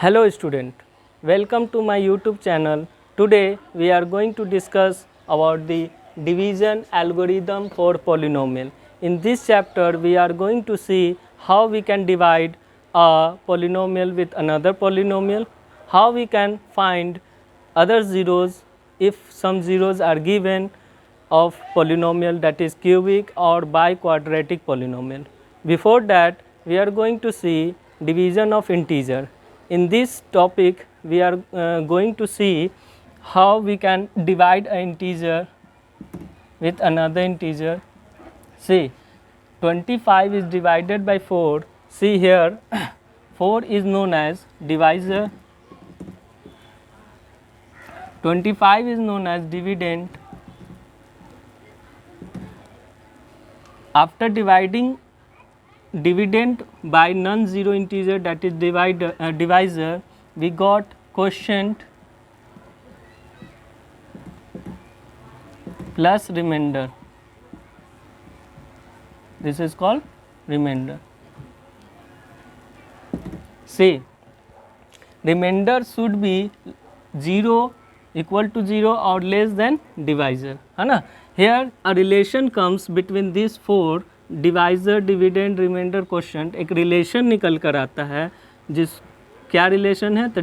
Hello student, welcome to my YouTube channel. Today we are going to discuss about the division algorithm for polynomial. In this chapter we are going to see how we can divide a polynomial with another polynomial, how we can find other zeros if some zeros are given of polynomial, that is cubic or biquadratic polynomial. Before that we are going to see division of integer. In this topic we are going to see how we can divide an integer with another integer. See, 25 is divided by 4. See here 4 is known as divisor, 25 is known as dividend. After dividing dividend by non-zero integer, that is divisor, we got quotient plus remainder. This is called remainder. See, remainder should be 0 equal to 0 or less than divisor, है ना. Here a relation comes between these four, divisor, dividend, remainder, quotient. एक relation निकल कर आता है, जिस क्या relation है, तो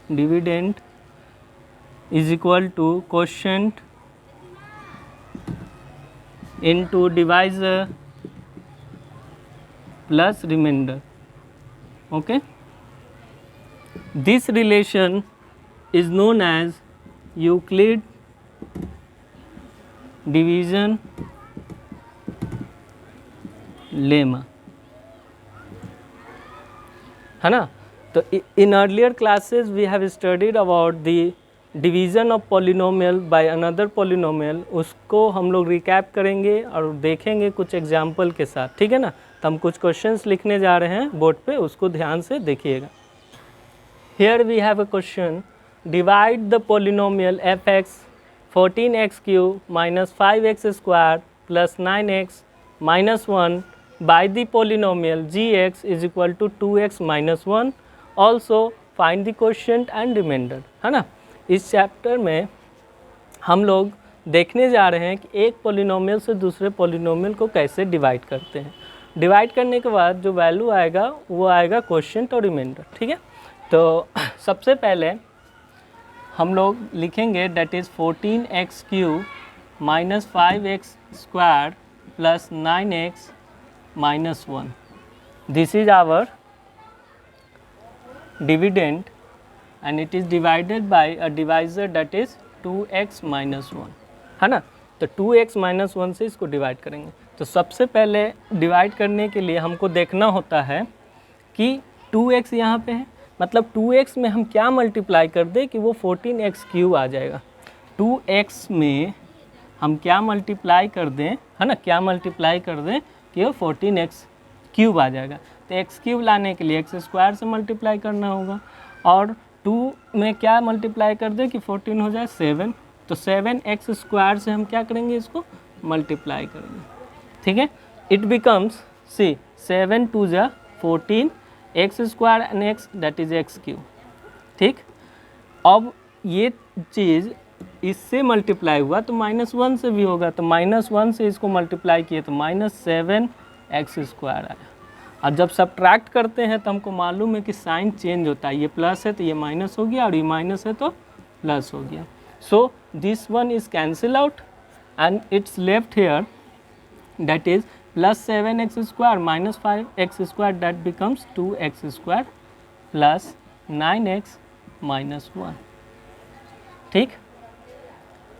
dividend is equal to quotient into divisor plus remainder. Okay, this relation is known as Euclid division lemma, है ना. तो in earlier classes we have studied about the division of polynomial by another polynomial. उसको हम लोग recap करेंगे और देखेंगे कुछ एग्जाम्पल के साथ, ठीक है ना. तो हम कुछ क्वेश्चंस लिखने जा रहे हैं बोर्ड पे, उसको ध्यान से देखिएगा. Here we have a question, divide the polynomial F X 14x cube minus 5x square plus 9x minus 1 by the polynomial gx is equal to 2x minus 1. Also find the quotient and remainder, है ना. इस chapter में हम लोग देखने जा रहे हैं कि एक पॉलिनोमियल से दूसरे पॉलिनोमियल को कैसे डिवाइड करते हैं. डिवाइड करने के बाद जो वैल्यू आएगा वो आएगा क्वोशिएंट और रिमाइंडर, ठीक है. तो सबसे पहले हम लोग लिखेंगे that is 14x cube minus 5x square plus 9x minus 1. This is our dividend and it is divided by a divisor that is 2x minus 1, है ना. तो 2x माइनस 1 से इसको डिवाइड करेंगे. तो सबसे पहले डिवाइड करने के लिए हमको देखना होता है कि 2x यहाँ पे है, मतलब 2x में हम क्या मल्टीप्लाई कर दें कि वो 14x क्यूब आ जाएगा. 2x में हम क्या मल्टीप्लाई कर दें, है ना, क्या मल्टीप्लाई कर दें कि वो 14x क्यूब आ जाएगा. तो x क्यूब लाने के लिए x स्क्वायर से मल्टीप्लाई करना होगा, और 2 में क्या मल्टीप्लाई कर दें कि 14 हो जाए 7. तो 7x स्क्वायर से हम क्या करेंगे, इसको मल्टीप्लाई करेंगे, ठीक है. इट बिकम्स सी 7 2 जा 14 x square and x that is x cube, ठीक. अब ये चीज़ इससे मल्टीप्लाई हुआ तो -1 से भी होगा, तो -1 से इसको मल्टीप्लाई किए तो -7x स्क्वायर आया. और जब सब्ट्रैक्ट करते हैं तो हमको मालूम है कि साइन चेंज होता है, ये प्लस है तो ये माइनस हो गया और ये माइनस है तो प्लस हो गया. So this one is cancel out and it's left here that is plus 7x square minus 5x square, that becomes 2x square plus 9x minus 1, ठीक.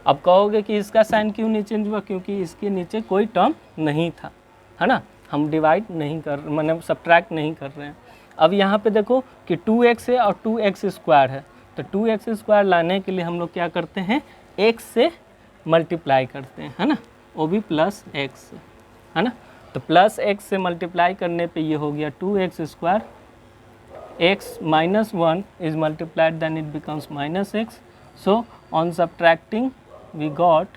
अब कहोगे कि इसका साइन क्यों नहीं चेंज हुआ, क्योंकि इसके नीचे कोई टर्म नहीं था, है ना. हम डिवाइड नहीं कर, मतलब सब्ट्रैक्ट नहीं कर रहे हैं. अब यहाँ पे देखो कि 2x है और 2x स्क्वायर है, तो 2x स्क्वायर लाने के लिए हम लोग क्या करते हैं, x से मल्टीप्लाई करते हैं, है ना, वो भी प्लस x से, है ना. तो प्लस x से मल्टीप्लाई करने पे ये हो गया 2x square, x minus 1 is multiplied then it becomes -x. So on subtracting we got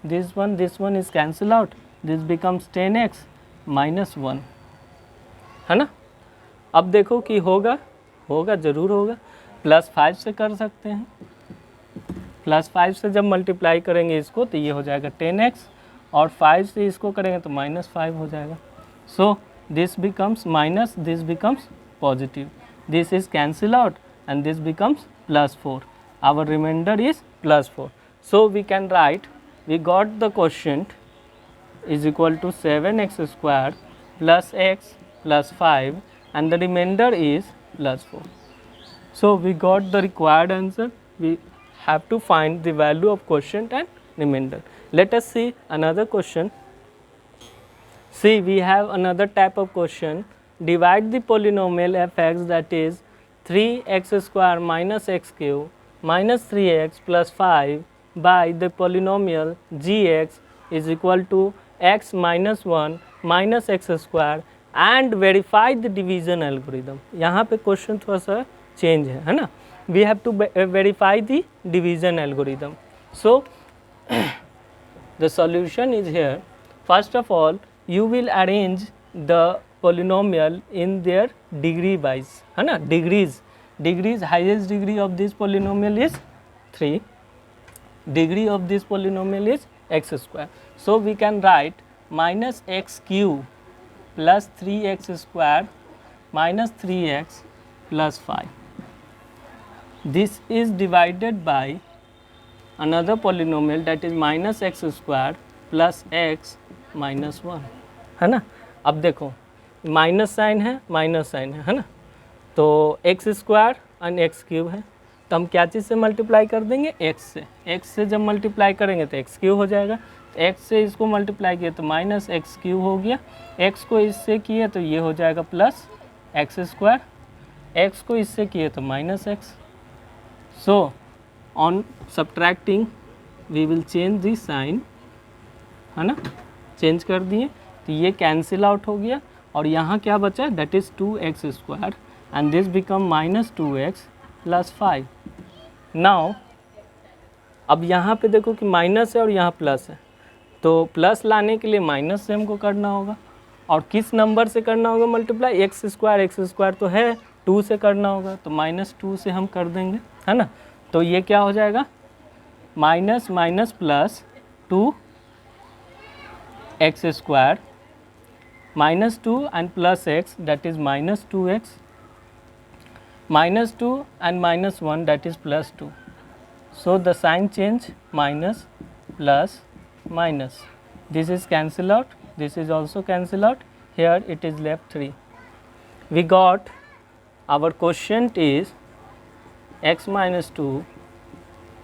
this one is cancel out, this becomes 10x minus 1, है ना. अब देखो कि होगा ज़रूर होगा। +5 से कर सकते हैं, +5 से जब मल्टीप्लाई करेंगे इसको तो ये हो जाएगा 10x, और 5 से इसको करेंगे तो -5 हो जाएगा। So this becomes minus, this becomes positive, this is cancel out and this becomes +4. Our remainder is +4. So we can write, we got the quotient is equal to 7x square plus x plus 5 and the remainder is +4. So we got the required answer. We have to find the value of quotient and remainder. Let us see another question. See, we have another type of question. Divide the polynomial fx, that is 3x square minus x cube minus 3x plus 5 by the polynomial gx is equal to x minus 1 minus x square and verify the division algorithm. यहाँ पे question थोड़ा सा change है ना. We have to verify the division algorithm. So the solution is here. First of all, you will arrange the polynomial in their degree wise, है ना. Degrees, highest degree of this polynomial is 3, degree of this polynomial is x square. So we can write minus x cube plus 3x square minus 3x plus 5. This is divided by another polynomial, that is minus x square plus x minus 1, है ना. अब देखो minus sign है ना. तो x square and x cube है, तो हम क्या चीज़ से मल्टीप्लाई कर देंगे, एक्स से जब मल्टीप्लाई करेंगे तो एक्स क्यूब हो जाएगा. तो एक्स से इसको मल्टीप्लाई किया तो माइनस एक्स क्यूब हो गया, एक्स को इससे किए तो ये हो जाएगा प्लस एक्स स्क्वायर, एक्स को इससे किए तो minus X. So on subtracting we will change this sign, है ना, चेंज कर दिए तो ये कैंसिल आउट हो गया, और यहाँ क्या बचा, that is 2x square and this become minus 2x plus 5. Now अब यहाँ पे देखो कि माइनस है और यहाँ प्लस है, तो प्लस लाने के लिए माइनस से हमको करना होगा, और किस नंबर से करना होगा मल्टीप्लाई, एक्स स्क्वायर तो है 2 से करना होगा, तो -2 से हम कर देंगे, है ना. तो ये क्या हो जाएगा, minus minus plus 2x square -2 and plus x, that is minus 2x, minus 2 and minus 1, that is plus 2. So the sign change, minus plus minus, this is cancel out, this is also cancel out, here it is left 3. We got our quotient is x minus 2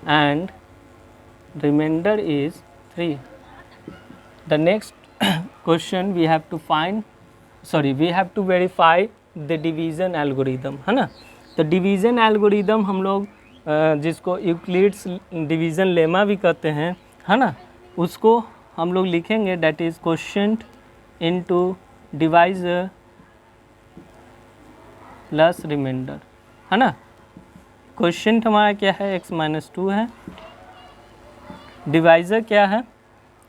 and remainder is 3. The next question we have to find, we have to verify the division algorithm, है ना. तो division algorithm हम लोग जिसको Euclid's division lemma भी कहते हैं, है ना, उसको हम लोग लिखेंगे, that is quotient into divisor plus remainder, है ना. क्वोशिएंट हमारा क्या है, x माइनस 2 है, डिवाइज़र क्या है,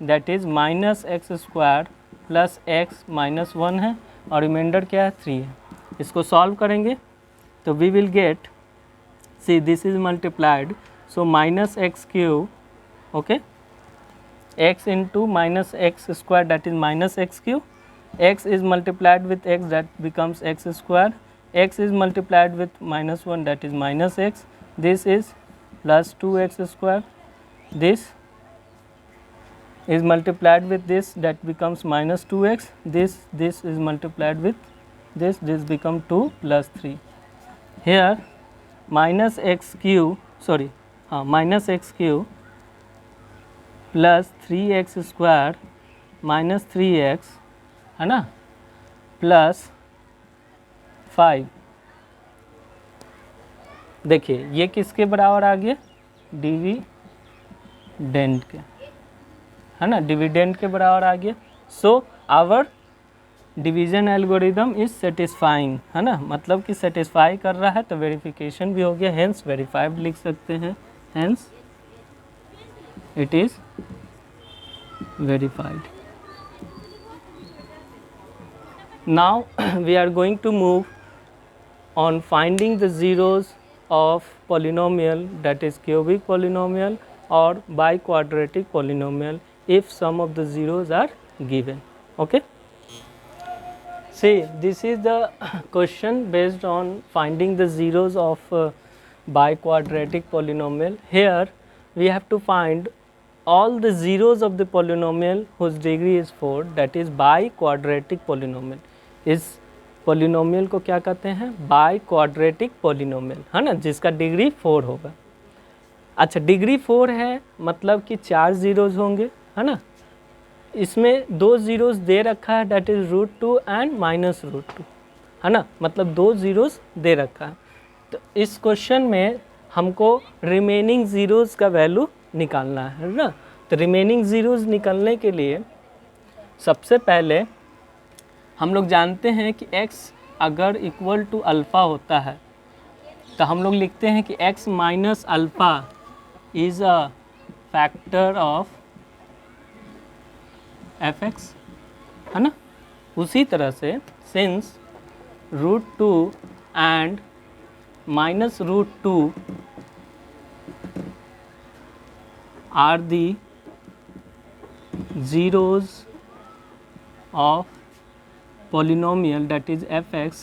that is minus X square plus x minus 1 है, और रिमाइंडर क्या है, 3 है. इसको सॉल्व करेंगे तो we will get, see this is multiplied, so minus X cube, okay, X into minus X square, that is minus X cube, X is multiplied with X, that becomes X square, X is multiplied with -1, that is minus X, this is plus 2x square, this is multiplied with this, that becomes minus 2x, this is multiplied with this become 2 plus 3. Here minus x cube, minus x cube plus 3x square minus 3x, है ना, plus 5. देखिए ये किसके बराबर आ गया, dividend के, है ना, डिविडेंड के बराबर आ गया. So our division algorithm is satisfying, है ना, मतलब कि सेटिस्फाई कर रहा है, तो वेरिफिकेशन भी हो गया, हेंस वेरीफाइड लिख सकते हैं, hence it is verified. Now we are going to move on finding the zeros of polynomial, that is cubic polynomial or biquadratic polynomial, if some of the zeros are given. Okay, see, this is the question based on finding the zeros of biquadratic polynomial. Here we have to find all the zeros of the polynomial whose degree is 4, that is biquadratic polynomial. इस polynomial को क्या कहते हैं? biquadratic polynomial, है ना, जिसका degree 4 होगा. अच्छा, डिग्री 4 है मतलब कि 4 जीरोज होंगे, है ना. इसमें 2 जीरोज दे रखा है, that is √2 एंड -√2, है ना, मतलब 2 जीरोज दे रखा है. तो इस क्वेश्चन में हमको रिमेनिंग ज़ीरोज़ का वैल्यू निकालना है ना. तो रिमेनिंग ज़ीरोज़ निकालने के लिए सबसे पहले हम लोग जानते हैं कि x अगर इक्वल टू अल्फ़ा होता है तो हम लोग लिखते हैं कि x minus alpha is a factor of fx, है ना. उसी तरह से since √2 and -√2 are the zeros of polynomial, that is fx,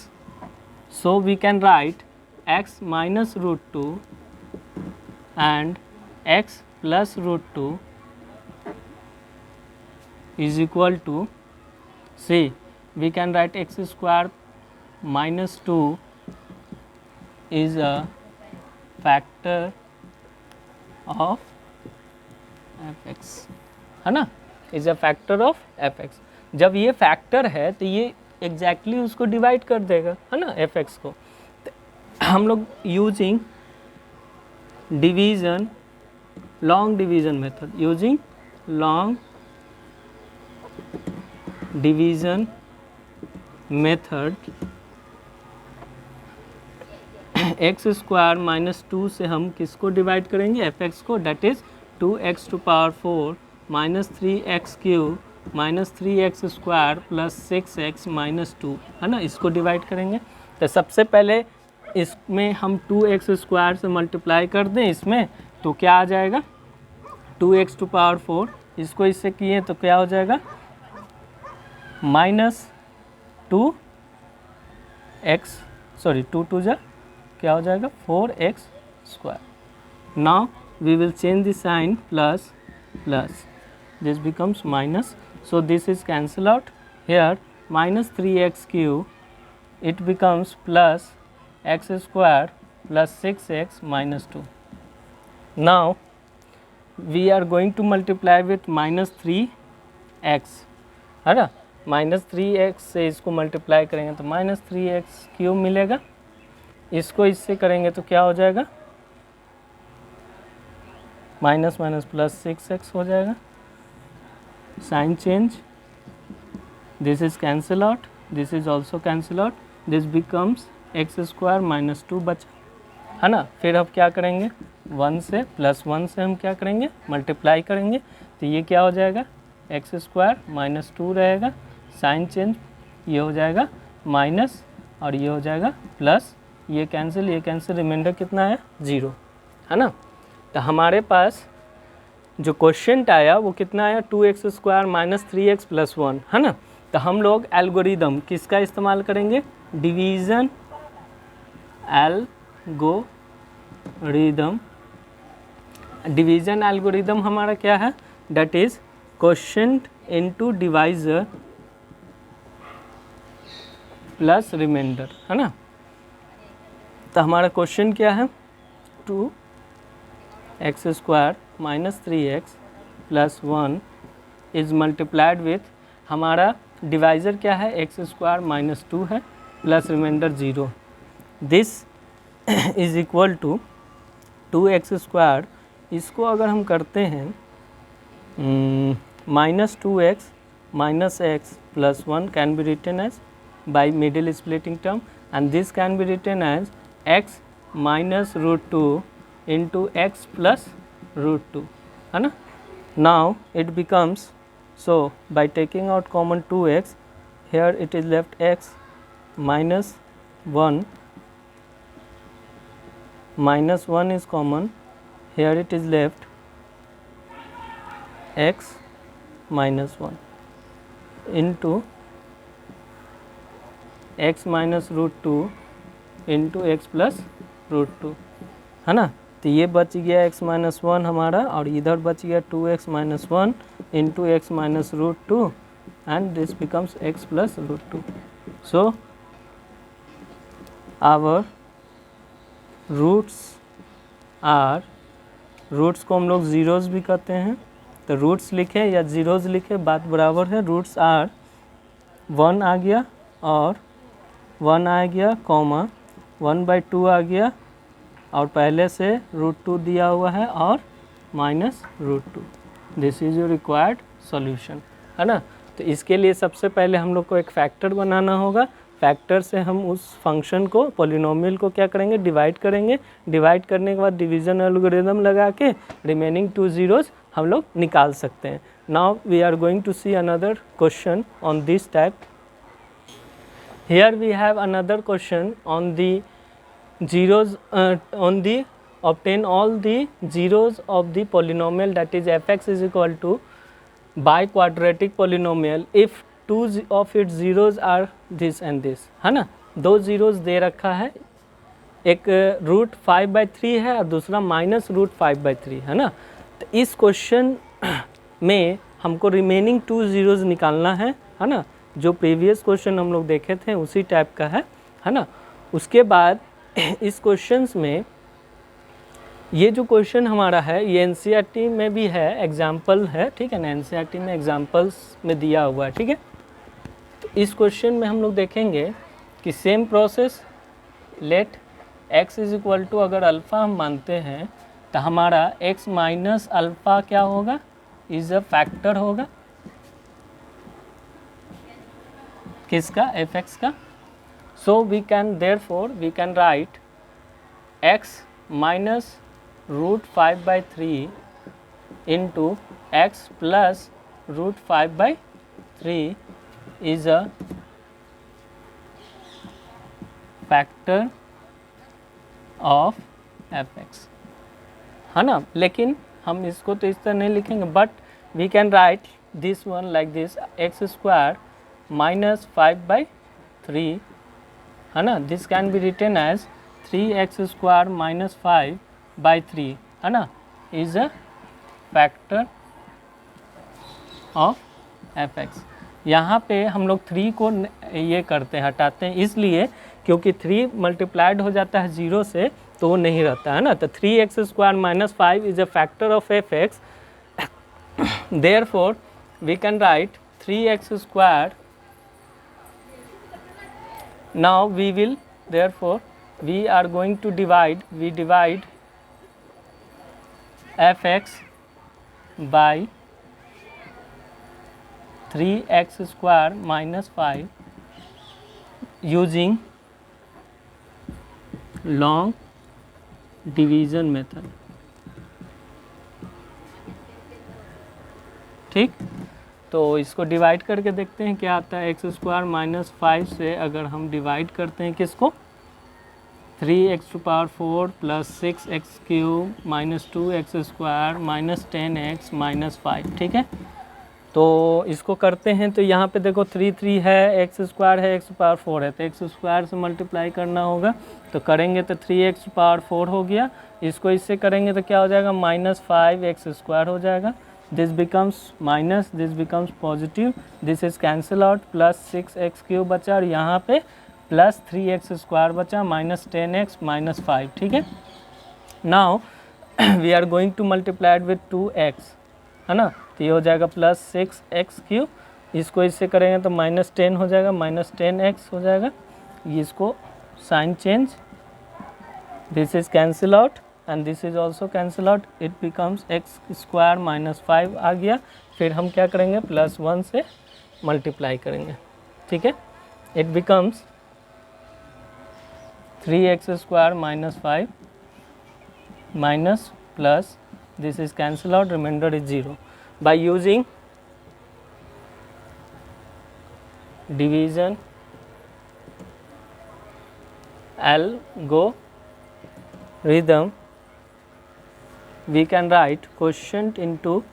so we can write x minus √2 and x plus √2 is equal to, see, we can write x square minus 2 is a factor of fx, है ना, is a factor of fx. जब ये factor है तो ये exactly उसको divide कर देगा, है ना, fx को. हम लोग using division, long division method, using long division method, X square minus 2 से हम किसको डिवाइड करेंगे? fx को, that is 2x to power 4 minus 3x cube minus 3x square plus 6x minus 2, है ना, इसको डिवाइड करेंगे. तो सबसे पहले इसमें हम 2x स्क्वायर से मल्टीप्लाई कर दें इसमें, तो क्या आ जाएगा? 2x to power 4. इसको इससे किए तो क्या हो जाएगा? माइनस 2x, सॉरी 2 2 जा क्या हो जाएगा? 4x square. Now we will change the sign, plus this becomes minus, so this is cancel out. Here minus 3x cube it becomes plus x square plus 6x minus 2. Now we are going to multiply with minus 3x, है ना. Minus 3x से इसको multiply करेंगे तो minus 3x cube मिलेगा. इसको इससे करेंगे तो क्या हो जाएगा? माइनस माइनस प्लस 6x हो जाएगा. Sign change, this is cancel out, this is also cancel out, this becomes X square minus 2 बचा, है ना. फिर अब क्या करेंगे? 1 से प्लस 1 से हम क्या करेंगे? मल्टीप्लाई करेंगे. तो ये क्या हो जाएगा? एक्स स्क्वायर माइनस 2 रहेगा. साइन चेंज, ये हो जाएगा माइनस और ये हो जाएगा प्लस. ये कैंसिल, रिमाइंडर कितना है? 0, है ना. तो हमारे पास जो क्वेश्चन आया वो कितना आया? 2x square minus 3x plus 1, है ना. तो हम लोग एल्गोरिदम किसका इस्तेमाल करेंगे? Division algorithm. डिवीज़न एल्गोरिदम हमारा क्या है? That is quotient into divisor plus remainder, है ना. तो हमारा क्वेश्चन क्या है? 2x square minus 3x plus 1 is multiplied with, हमारा डिवाइज़र क्या है? एक्स स्क्वायर माइनस 2 है plus remainder 0. This is equal to 2x square. इसको अगर हम करते हैं minus 2x minus x plus 1 can be written as by middle splitting term, and this can be written as x minus √2 into x plus √2, है ना. Now it becomes, so by taking out common 2x, here it is left x minus 1 -1 is common, here it is left x minus 1 into x minus root 2 into x plus root 2, है ना। तो ये बच गया x minus 1 हमारा, और इधर बच गया 2x minus 1 into X minus root 2 and this becomes x plus root 2. So our roots are, roots को हम लोग ज़ीरोज़ भी कहते हैं, तो रूट्स लिखे या ज़ीरोज़ लिखे बात बराबर है. रूट्स आर 1 आ गया और 1 आ गया, कॉमा 1/2 आ गया, और पहले से रूट 2 दिया हुआ है और minus root 2. This is your required solution, है ना. तो इसके लिए सबसे पहले हम लोग को एक फैक्टर बनाना होगा. फैक्टर से हम उस फंक्शन को, पॉलिनोमियल को क्या करेंगे, डिवाइड करेंगे. डिवाइड करने के बाद डिवीज़न एल्गोरिदम लगा के रिमेनिंग 2 ज़ीरोज़ हम लोग निकाल सकते हैं. Now we are going to see another question on this type. Here we have another question on the zeros, on the obtain all the zeros of the polynomial that is fx is equal to biquadratic polynomial if 2 of its zeros are this and this, है ना. 2 zeros दे रखा है, एक root 5/3 है और दूसरा minus root 5/3, है ना. तो इस क्वेश्चन में हमको रिमेनिंग 2 zeros निकालना है ना. जो प्रीवियस क्वेश्चन हम लोग देखे थे उसी टाइप का है ना. उसके बाद इस क्वेश्चंस में ये जो क्वेश्चन हमारा है ये एनसीईआरटी में भी है, एग्जाम्पल है, ठीक है ना. एनसीईआरटी में एग्जाम्पल्स में दिया हुआ है, ठीक है. तो इस क्वेश्चन में हम लोग देखेंगे कि same process, let x is equal to, अगर अल्फ़ा हम मानते हैं तो हमारा x माइनस अल्फ़ा क्या होगा, इज़ अ फैक्टर होगा किसका, fx का. So we can therefore we can write x minus root 5/3 into x plus root 5/3 is a factor of fx, है ना. लेकिन हम इसको तो इस तरह नहीं लिखेंगे, but we can write this one like this, x square minus 5/3, है ना. This can be written as 3x square minus 5/3, है ना, is a factor of fx. यहाँ पे हम लोग 3 को ये करते हैं, हटाते हैं, इसलिए क्योंकि 3 मल्टीप्लाइड हो जाता है 0 से तो वो नहीं रहता, है ना. तो 3x square minus 5 is a factor of fx. Therefore we can write 3x square. Now we will, therefore we are going to divide, we divide fx by 3x square minus 5 using long division method. ठीक, तो इसको divide करके देखते हैं क्या आता है. X square minus 5 से अगर हम डिवाइड करते हैं किसको, 3x⁴ plus 6x³ minus 2x square minus 10x minus 5, ठीक है. तो इसको करते हैं तो यहाँ पे देखो 3 है, एक्स स्क्वायर है, x⁴ है, तो एक्स स्क्वायर से मल्टीप्लाई करना होगा. तो करेंगे तो 3x⁴ हो गया. इसको इससे करेंगे तो क्या हो जाएगा, माइनस 5x² हो जाएगा. This becomes minus, this becomes positive, this is cancel out, plus 6x³ बचा और यहाँ पे प्लस 3x² बचा, माइनस 10x माइनस 5, ठीक है. Now we are going to multiplied with 2x, है ना. तो ये हो जाएगा प्लस 6x³. इसको इससे करेंगे तो माइनस 10 हो जाएगा, माइनस 10x हो जाएगा. इसको sign change, this is cancel out and this is also cancel out, it becomes x² minus 5 आ गया. फिर हम क्या करेंगे, प्लस 1 से मल्टीप्लाई करेंगे, ठीक है. It becomes 3x² minus 5 minus plus, this is cancel out, reminder is 0. By using division rhythm, we can write quotient into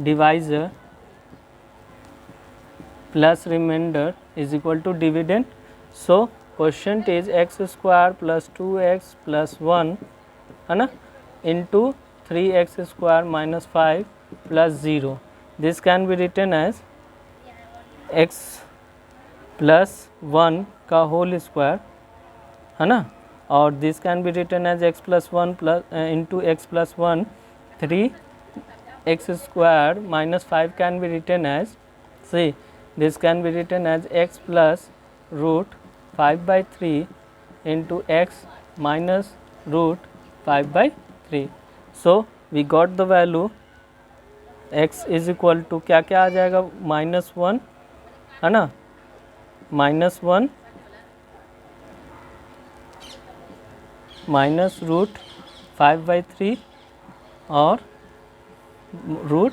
divisor plus remainder is equal to dividend. So quotient is x square plus 2x plus 1 है ना into 3x square minus 5 plus 0. This can be written as x plus 1 का whole square है ना, और this can be written as x plus 1 plus into x plus 1 3x square minus 5 can be written as, see, this can be written as x plus root 5 by 3 into x minus root 5 by 3. So we got the value x is equal to क्या क्या आ जाएगा, -1 है ना, -1 minus root 5 by 3 और root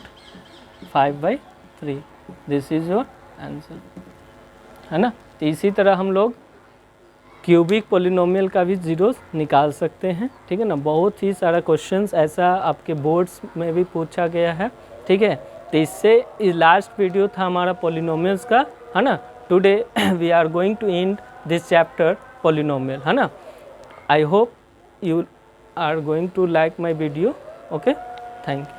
5 by 3. This is your answer है ना. तो इसी तरह हम लोग क्यूबिक पोलिनोमियल का भी जीरोस निकाल सकते हैं, ठीक है ना. बहुत ही सारा क्वेश्चंस ऐसा आपके बोर्ड्स में भी पूछा गया है, ठीक है. तो इससे लास्ट वीडियो था हमारा पोलिनोमियल्स का, है ना. Today we are going to end this chapter polynomial, है ना. I hope you are going to like my video. Okay, thank you.